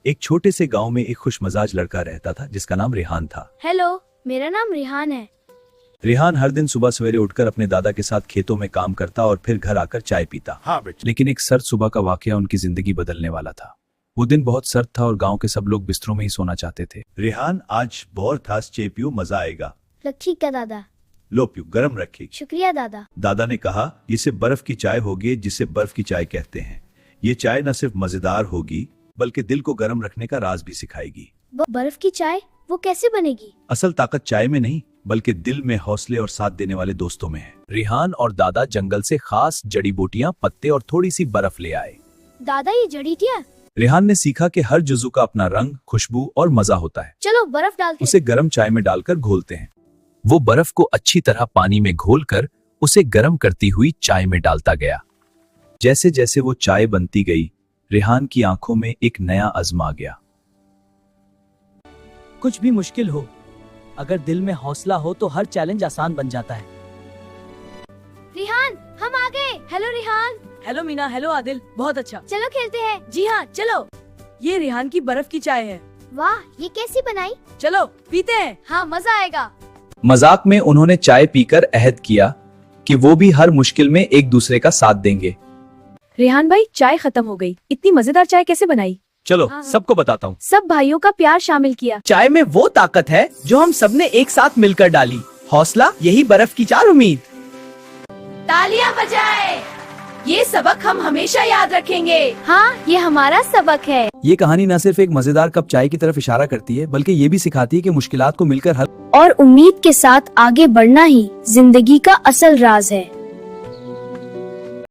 एक छोटे से गांव में एक खुशमजाज लड़का रहता था जिसका नाम रेहान था। हेलो, मेरा नाम रेहान है। रेहान हर दिन सुबह सवेरे उठकर अपने दादा के साथ खेतों में काम करता और फिर घर आकर चाय पीता। हाँ बेटा। लेकिन एक सर्द सुबह का वाकया उनकी जिंदगी बदलने वाला था। वो दिन बहुत सर्द था और गांव के सब लोग बिस्तरों में ही सोना चाहते थे। रेहान आज बहुत खास चाय पियो, मजा आएगा। ठीक है दादा। लो पियो, गरम रखी। शुक्रिया दादा। दादा ने कहा, ये सिर्फ बर्फ की चाय होगी जिसे बर्फ की चाय कहते हैं। ये चाय न सिर्फ मजेदार होगी बल्कि दिल को गर्म रखने का राज भी सिखाएगी। बर्फ की चाय वो कैसे बनेगी? असल ताकत चाय में नहीं बल्कि दिल में हौसले और साथ देने वाले दोस्तों में है। रेहान और दादा जंगल से खास जड़ी बूटियां, पत्ते और थोड़ी सी बर्फ ले आए। दादा, ये जड़ीबूटियां? रेहान ने सीखा कि हर जुज़ू का अपना रंग, खुशबू और मजा होता है। चलो बर्फ डालते हैं। उसे गर्म चाय में डालकर घोलते हैं। वो बर्फ को अच्छी तरह पानी में घोलकर उसे गर्म करती हुई चाय में डालता गया। जैसे जैसे वो चाय बनती गई, रेहान की आंखों में एक नया अज़्म आ गया। कुछ भी मुश्किल हो, अगर दिल में हौसला हो तो हर चैलेंज आसान बन जाता है। रेहान, हम आ गए। Hello Rehan. Hello Meena. Hello Adil. बहुत अच्छा। चलो खेलते हैं। जी हाँ, चलो। ये रेहान की बर्फ की चाय है। वाह, ये कैसी बनाई? चलो पीते हैं। हाँ, मजा आएगा। मजाक में उन्होंने चाय पीकर अहद किया कि वो भी हर मुश्किल में एक दूसरे का साथ देंगे। रेहान भाई, चाय खत्म हो गई। इतनी मजेदार चाय कैसे बनाई? चलो हाँ। सबको बताता हूँ। सब भाइयों का प्यार शामिल किया। चाय में वो ताकत है जो हम सबने एक साथ मिलकर डाली। हौसला, यही बर्फ की चार उम्मीद। तालियां बजाए। ये सबक हम हमेशा याद रखेंगे। हाँ, ये हमारा सबक है। ये कहानी न सिर्फ एक मजेदार कप चाय की तरफ इशारा करती है बल्कि ये भी सिखाती है कि मुश्किलात को मिलकर हल और उम्मीद के साथ आगे बढ़ना ही जिंदगी का असल राज है।